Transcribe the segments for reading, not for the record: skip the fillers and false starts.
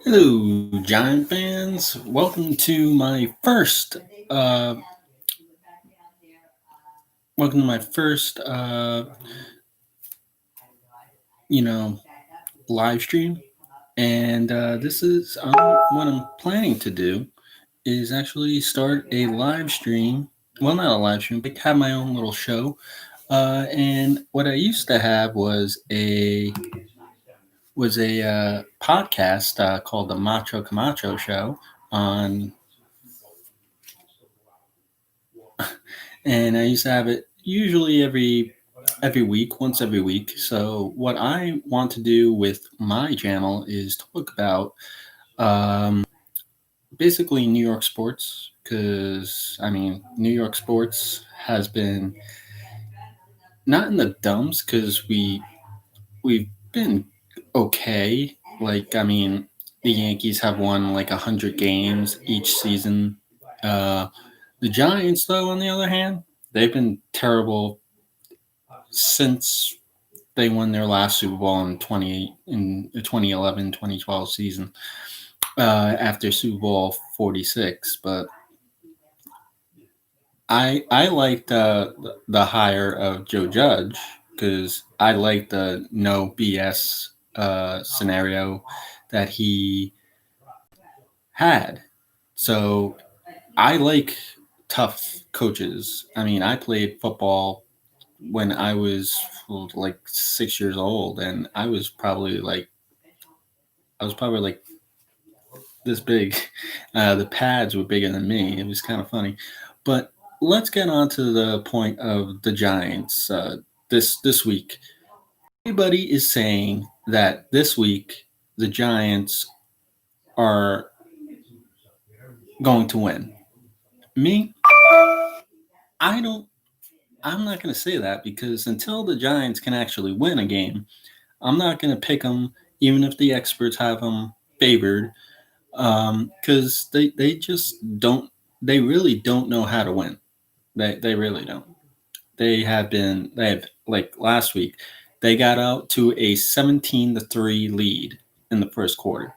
Hello, Giant fans. Uh, welcome to my first, you know, live stream. And this is what I'm planning to do is actually start a live stream. Well, not a live stream, but have my own little show. And what I used to have was a podcast called the Macho Camacho Show on, and I used to have it usually every week, once every week. So what I want to do with my channel is talk about um, basically New York sports, because I mean New York sports has been not in the dumps because we've been okay. Like I mean, the Yankees have won like 100 games each season. Uh, the Giants, though, on the other hand, they've been terrible since they won their last Super Bowl in the 2011 2012 season after Super Bowl 46. But I liked the hire of Joe Judge because I like the no BS scenario that he had. So I like tough coaches. I mean, I played football when I was like 6 years old, and I was probably like this big. The pads were bigger than me. It was kind of funny, but let's get on to the point of the Giants. This week, everybody is saying that this week the Giants are going to win. Me, I don't. I'm not going to say that because until the Giants can actually win a game, I'm not going to pick them, even if the experts have them favored, because they just don't. They really don't know how to win. They really don't. They have like last week, they got out to a 17-3 lead in the first quarter.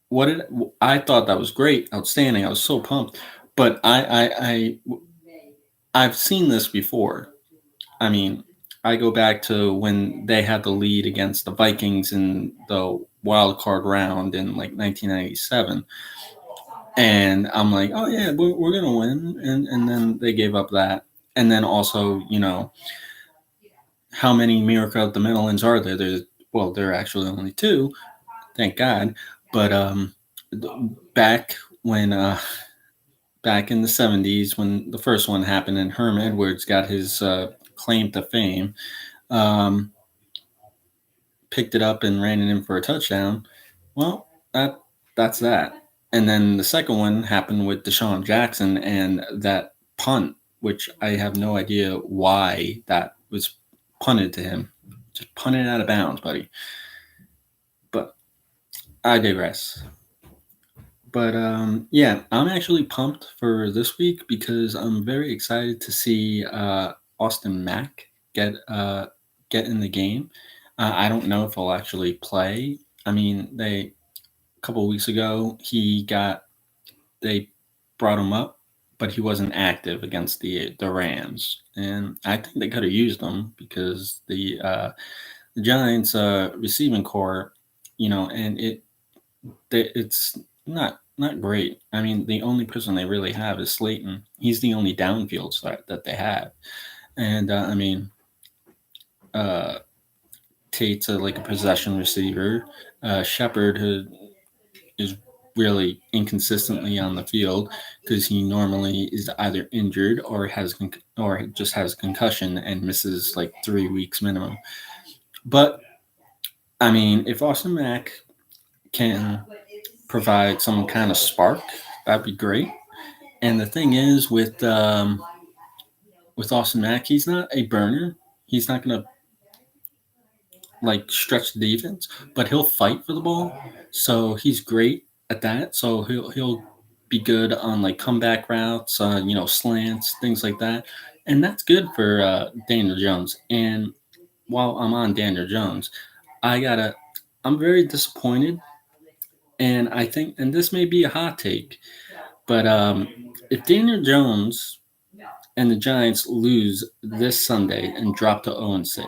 What did I thought that was great, outstanding. I was so pumped, but I've seen this before. I mean, I go back to when they had the lead against the Vikings in the wild card round in like 1997, and I'm like, oh yeah, we're gonna win, and then they gave up that, and then also how many Miracle at the Meadowlands are there? There are actually only two, thank God. But back when back in the '70s when the first one happened and Herm Edwards got his claim to fame, um, picked it up and ran it in for a touchdown. Well, that's that. And then the second one happened with Deshaun Jackson and that punt, which I have no idea why that was punted to him. Just punted out of bounds, buddy. But I digress. But yeah, I'm actually pumped for this week because I'm very excited to see Austin Mack get get in the game. I don't know if he'll actually play. I mean, a couple of weeks ago they brought him up, but he wasn't active against the Rams, and I think they could have used him because the Giants receiving core, and it's not great. I mean, the only person they really have is Slayton. He's the only downfield threat that they have, and I mean, uh, Tate's like a possession receiver. Shepard, who is really inconsistently on the field because he normally is either injured or just has concussion and misses like 3 weeks minimum. But I mean, if Austin Mack can provide some kind of spark, that'd be great. And the thing is with Austin Mack, he's not a burner. He's not gonna like stretch the defense, but he'll fight for the ball. So he's great at that. So he'll be good on like comeback routes, slants, things like that. And that's good for Daniel Jones. And while I'm on Daniel Jones, I gotta I'm very disappointed, and I think, and this may be a hot take, but if Daniel Jones and the Giants lose this Sunday and drop to 0-6,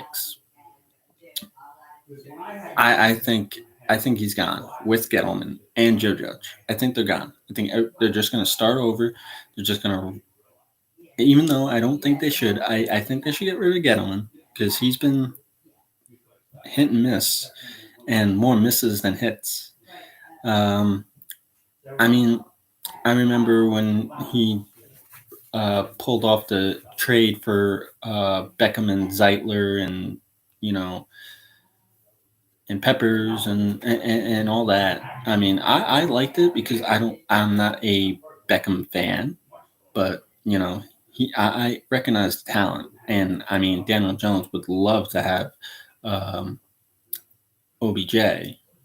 I think he's gone with Gettleman and Joe Judge. I think they're gone. I think they're just going to start over. They're just going to, even though I don't think they should, I think they should get rid of Gettleman because he's been hit and miss and more misses than hits. Um, I mean, I remember when he pulled off the trade for Beckham and Zeitler and, you know, and Peppers and all that. I mean, I liked it because I'm not a Beckham fan, but I recognize the talent, and I mean Daniel Jones would love to have um, OBJ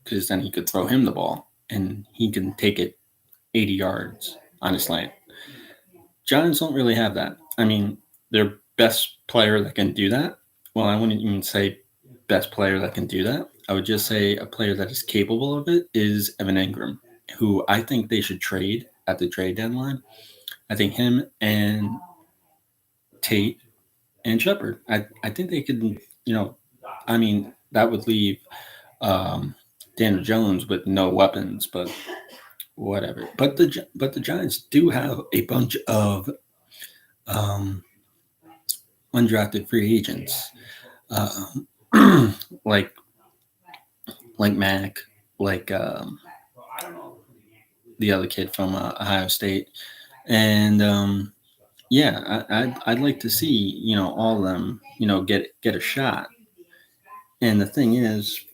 because then he could throw him the ball and he can take it 80 yards on his slant. Giants don't really have that. I mean, their best player that can do that. Well, I wouldn't even say best player that can do that. I would just say a player that is capable of it is Evan Ingram, who I think they should trade at the trade deadline. I think him and Tate and Shepard. I think they could, I mean, that would leave Daniel Jones with no weapons, but whatever. But the Giants do have a bunch of um, undrafted free agents, uh, like Mac, like the other kid from Ohio State, and yeah, I'd like to see all of them get a shot. And the thing is,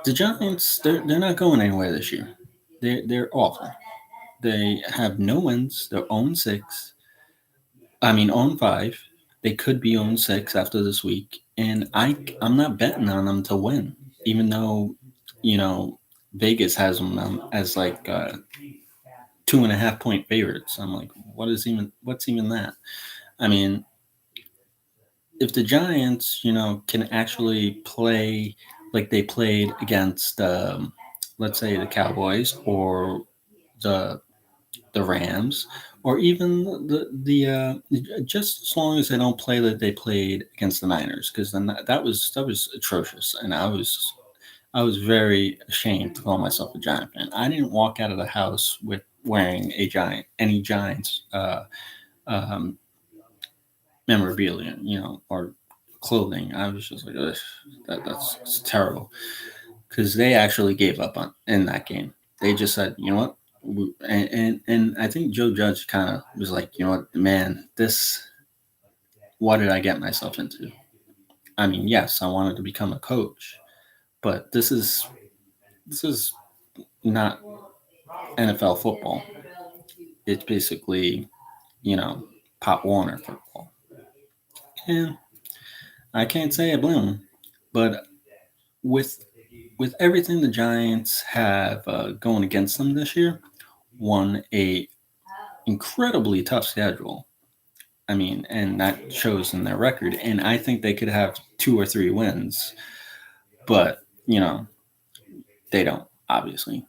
the Giants they're not going anywhere this year. They're awful. They have no wins. They're 0-6. I mean 0-5. They could be 0-6 after this week, and I'm not betting on them to win, even though you know Vegas has them as like 2.5 point favorites. I'm like, what's even that? I mean, if the Giants, can actually play like they played against, let's say, the Cowboys or the Rams, or even just as long as they don't play that they played against the Niners, because then that was atrocious, and I was very ashamed to call myself a Giant fan. I didn't walk out of the house with wearing any Giants um, memorabilia, or clothing. I was just like, ugh, that's terrible, because they actually gave up on in that game. They just said, you know what, and I think Joe Judge kind of was like, you know what, man, what did I get myself into? I mean, yes, I wanted to become a coach, but this is not NFL football. It's basically, you know, Pop Warner football. And I can't say I blame him, but with everything the Giants have going against them this year, won a incredibly tough schedule. I mean, and that shows in their record. And I think they could have 2 or 3 wins, but they don't, obviously.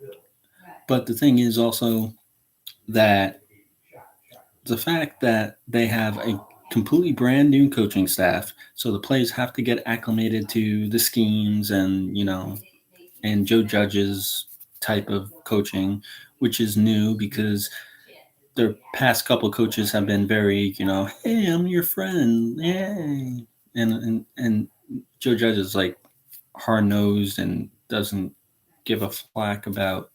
But the thing is also that the fact that they have a completely brand new coaching staff, so the players have to get acclimated to the schemes and and Joe Judge's type of coaching, which is new because their past couple coaches have been very, hey, I'm your friend, yay, and Joe Judge is like hard nosed and doesn't give a flack about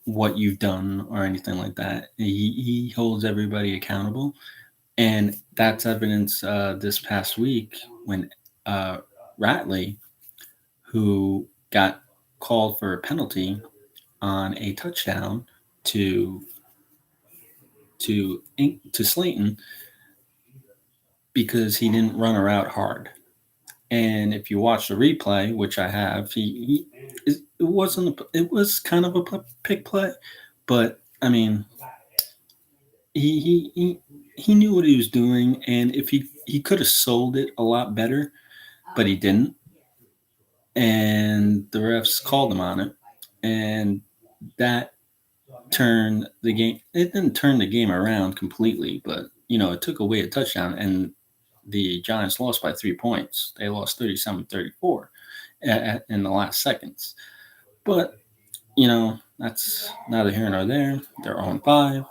what you've done or anything like that. He holds everybody accountable, and that's evidence this past week when uh, Ratley, who got called for a penalty on a touchdown to to Slayton because he didn't run her out hard. And if you watch the replay, which I have, it was kind of a pick play, but I mean, he knew what he was doing, and if he could have sold it a lot better, but he didn't, and the refs called him on it, and that turned the game. It didn't turn the game around completely, but it took away a touchdown, and the Giants lost by 3 points. They lost 37-34 in the last seconds. But that's neither here nor there. They're 0-5.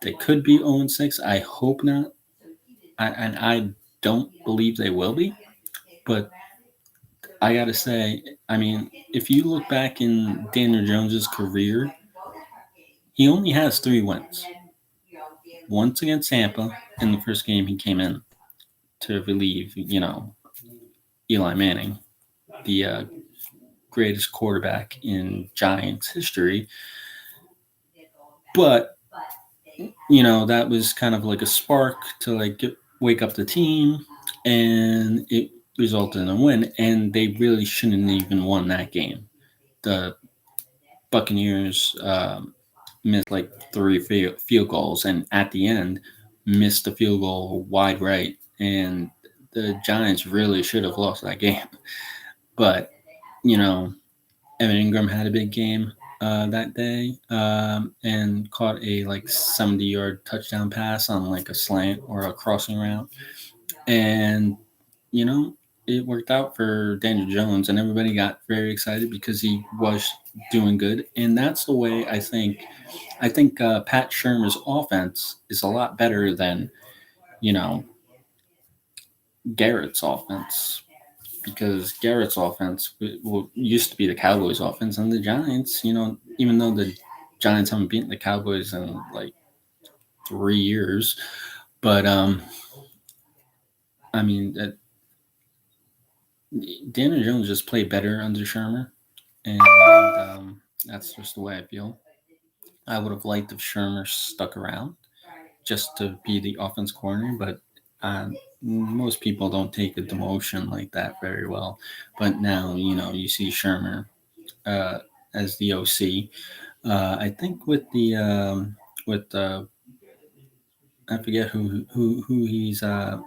They could be 0-6. I hope not. And I don't believe they will be. But I got to say, I mean, if you look back in Daniel Jones's career, he only has 3 wins. Once against Tampa in the first game he came in to relieve, Eli Manning, the greatest quarterback in Giants history. But that was kind of like a spark to wake up the team, and it resulted in a win. And they really shouldn't even won that game. The Buccaneers missed like 3 field goals, and at the end missed the field goal wide right, and the Giants really should have lost that game. But Evan Ingram had a big game that day, and caught a 70-yard touchdown pass on like a slant or a crossing route, and it worked out for Daniel Jones, and everybody got very excited because he was doing good. And that's the way I think. I think Pat Shurmur's offense is a lot better than Garrett's offense, because Garrett's offense used to be the Cowboys' offense, and the Giants, even though the Giants haven't beaten the Cowboys in like 3 years, but I mean, Daniel Jones just played better under Shurmur, and that's just the way I feel. I would have liked if Shurmur stuck around just to be the offense coordinator, but most people don't take a demotion like that very well. But now, you see Shurmur as the OC. I think with I forget who he's the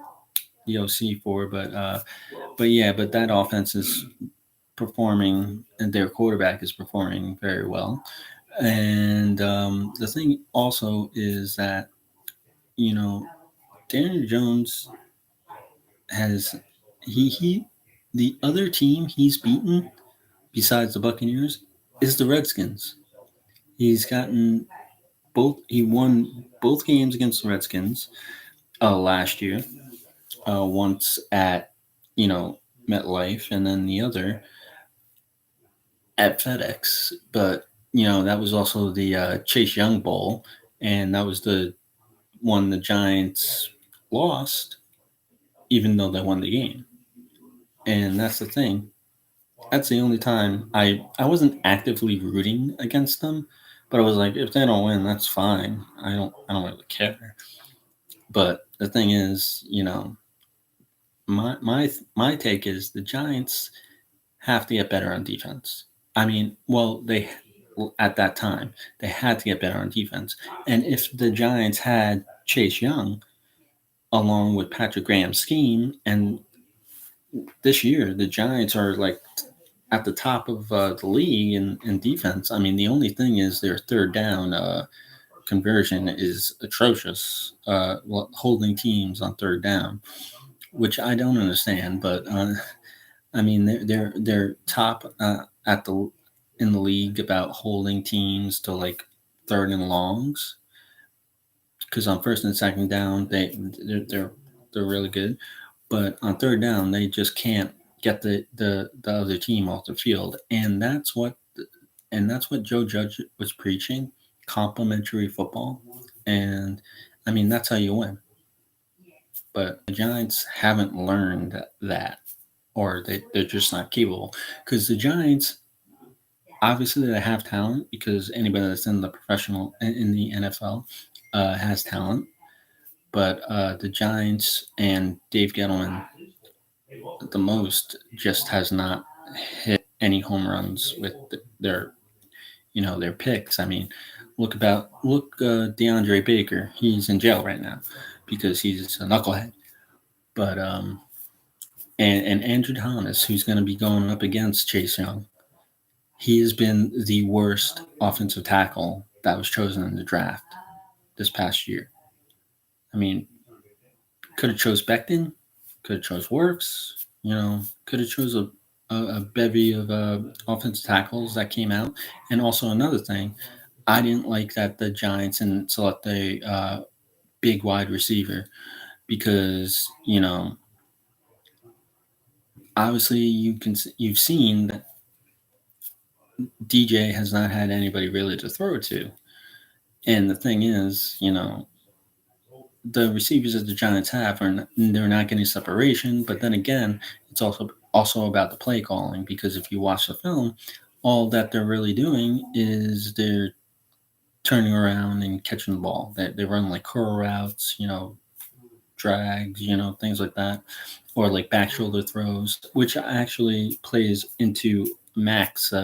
OC for, but that offense is performing, and their quarterback is performing very well. And the thing also is that Daniel Jones has the other team he's beaten besides the Buccaneers is the Redskins. He's gotten both. He won both games against the Redskins last year. Once at MetLife, and then the other at FedEx. But that was also the Chase Young Bowl, and that was the one the Giants lost, even though they won the game. And that's the thing. That's the only time I wasn't actively rooting against them, but I was like, if they don't win, that's fine. I don't really care. But the thing is, my take is the Giants have to get better on defense. I mean, well, at that time they had to get better on defense. And if the Giants had Chase Young along with Patrick Graham's scheme, and this year the Giants are like at the top of the league in defense. I mean, the only thing is their third down conversion is atrocious, holding teams on third down, which I don't understand. But I mean, they're top in the league about holding teams to like third and longs, because on first and second down they're really good, but on third down they just can't get the other team off the field, and that's what Joe Judge was preaching: complementary football. And I mean, that's how you win. But the Giants haven't learned that, or they're just not capable. Because the Giants, obviously, they have talent, because anybody that's in the NFL has talent. But the Giants and Dave Gettleman, the most, just has not hit any home runs with their picks. I mean, look DeAndre Baker. He's in jail right now because he's a knucklehead. But and Andrew Thomas, who's going to be going up against Chase Young, he has been the worst offensive tackle that was chosen in the draft this past year. I mean, could have chose Becton, could have chose Works, could have chose a bevy of offensive tackles that came out. And also another thing, I didn't like that the Giants didn't select a big wide receiver because obviously you've seen that DJ has not had anybody really to throw it to. And the thing is, the receivers that the Giants have they're not getting separation. But then again, it's also about the play calling, because if you watch the film, all that they're really doing is they're turning around and catching the ball. They run like curl routes, drags, things like that, or like back shoulder throws, which actually plays into Mac's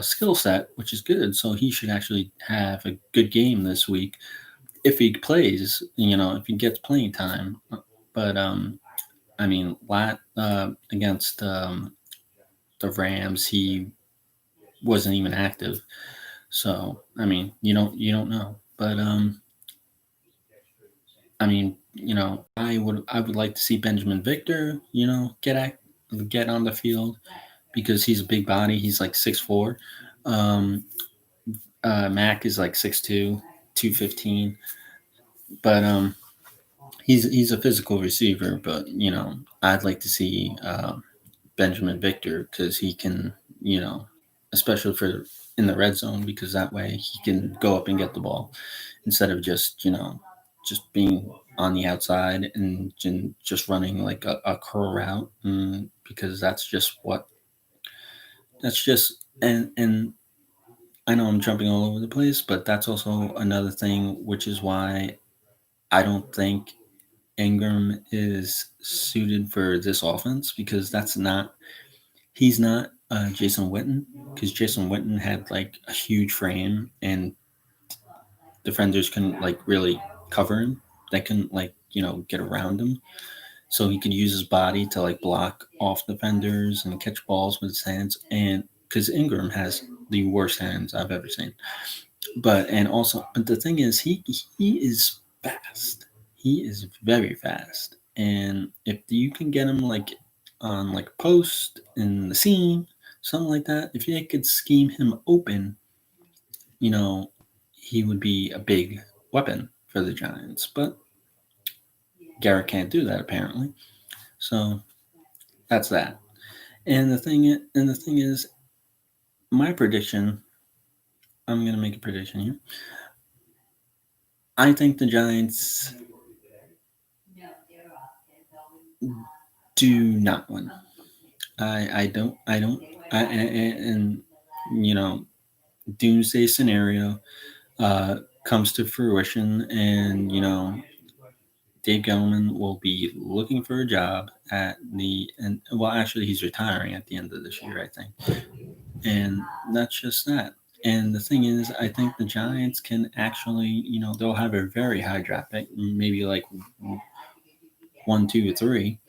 skill set, which is good. So he should actually have a good game this week if he plays, if he gets playing time. But I mean, against the Rams, he wasn't even active. So I mean, you don't know. But I mean, I would like to see Benjamin Victor, get on the field because he's a big body. He's like 6'4". Um, Mac is like 6'2", 215. But he's a physical receiver. But I'd like to see Benjamin Victor because he can, especially for in the red zone, because that way he can go up and get the ball instead of just being on the outside and just running like a curl route, because that's just and I know I'm jumping all over the place, but that's also another thing, which is why I don't think Ingram is suited for this offense, because he's not Jason Witten, because Jason Witten had like a huge frame and defenders couldn't like really cover him. They couldn't like get around him, so he could use his body to like block off defenders and catch balls with his hands. And because Ingram has the worst hands I've ever seen. But the thing is, he is fast. He is very fast, and if you can get him like on like a post in the seam, something like that, if you could scheme him open, you know, he would be a big weapon for the Giants. But Garrett can't do that apparently. So that's that. And the thing is, my prediction. I'm gonna make a prediction here. I think the Giants do not win. And you know, doomsday scenario comes to fruition, and Dave Gettleman will be looking for a job and well, actually, he's retiring at the end of this year, I think, and that's just that. And the thing is, I think the Giants can actually, they'll have a very high draft pick, maybe like 1, 2, or 3.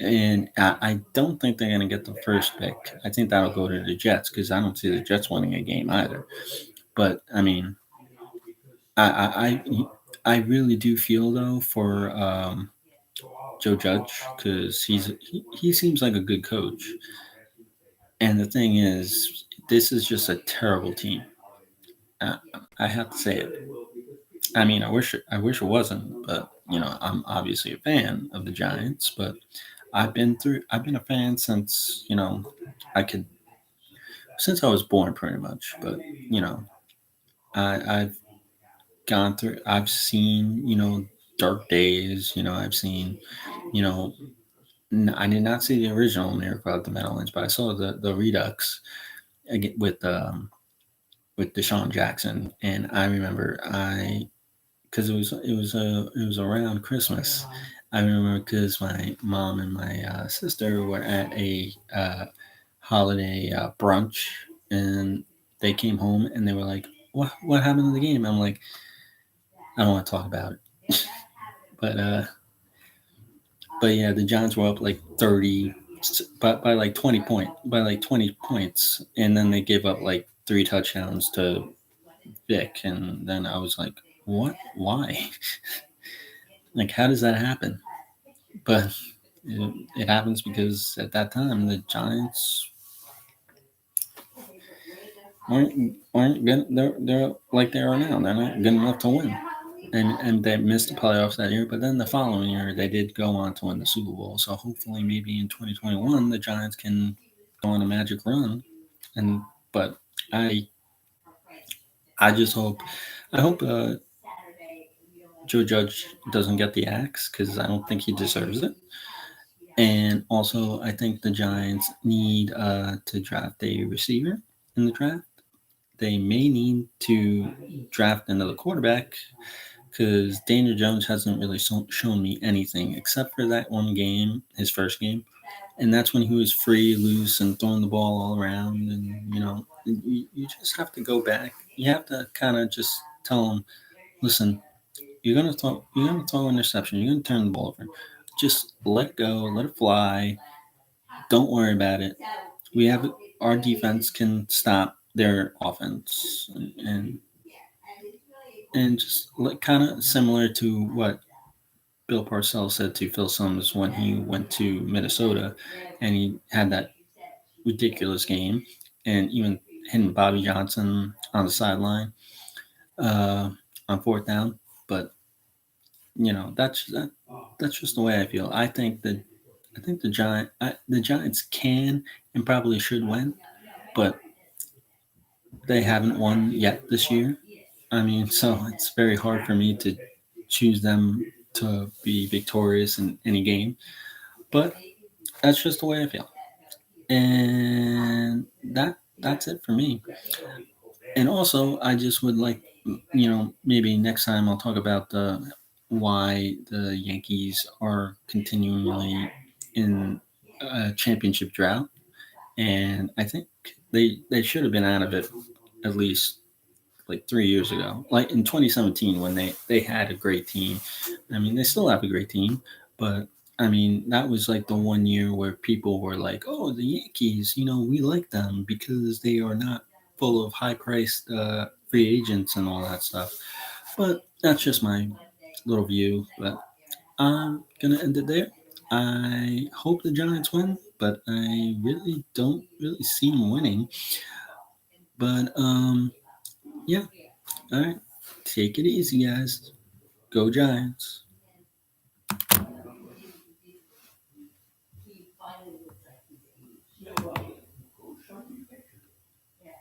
And I don't think they're going to get the first pick. I think that'll go to the Jets because I don't see the Jets winning a game either. But I mean, I really do feel though for Joe Judge because he seems like a good coach. And the thing is, this is just a terrible team. Uh, I have to say it. I mean, I wish it wasn't, but I'm obviously a fan of the Giants. But I've been a fan since I could since I was born, pretty much. But I've gone through. I've seen dark days. I've seen you know I did not see the original Miracle at the Meadowlands, but I saw the Redux with Deshaun Jackson, and I remember because it was around Christmas. I remember because my mom and my sister were at a holiday brunch, and they came home and they were like, "What happened to the game?" I'm like, "I don't want to talk about it," but But yeah, the Giants were up like 30, by like 20 points, and then they gave up like three touchdowns to Vic, and then I was like, what? Why? Like, how does that happen? But it happens because at that time the Giants aren't good. They're like they are now. They're not good enough to win, and they missed the playoffs that year. But then the following year they did go on to win the Super Bowl. So hopefully, maybe in 2021 the Giants can go on a magic run. And but I I just hope I hope Joe Judge doesn't get the axe because I don't think he deserves it. And also, I think the Giants need to draft a receiver in the draft. They may need to draft another quarterback because Daniel Jones hasn't really shown me anything except for that one game, his first game, and that's when he was free, loose, and throwing the ball all around. And you just have to go back. You have to kind of just tell him, listen, you're gonna throw an interception, you're gonna turn the ball over. Just let it go, let it fly. Don't worry about it. We have our defense can stop their offense, and just like kind of similar to what Bill Parcells said to Phil Simms when he went to Minnesota, and he had that ridiculous game, and even hitting Bobby Johnson on the sideline uh, on fourth down. But that's just the way I feel. I think the Giants can and probably should win, but they haven't won yet this year. I mean, so it's very hard for me to choose them to be victorious in any game. But that's just the way I feel, and that's it for me. And also, I just would like, maybe next time I'll talk about the why the Yankees are continually in a championship drought, and I think they should have been out of it at least like 3 years ago, like in 2017 when they had a great team. I mean, they still have a great team, but I mean, that was like the one year where people were like, "Oh, the Yankees, we like them because they are not full of high-priced free agents and all that stuff." But that's just my little view. But I'm gonna end it there. I hope the Giants win, but I really don't really see them winning. But yeah. All right. Take it easy, guys. Go Giants.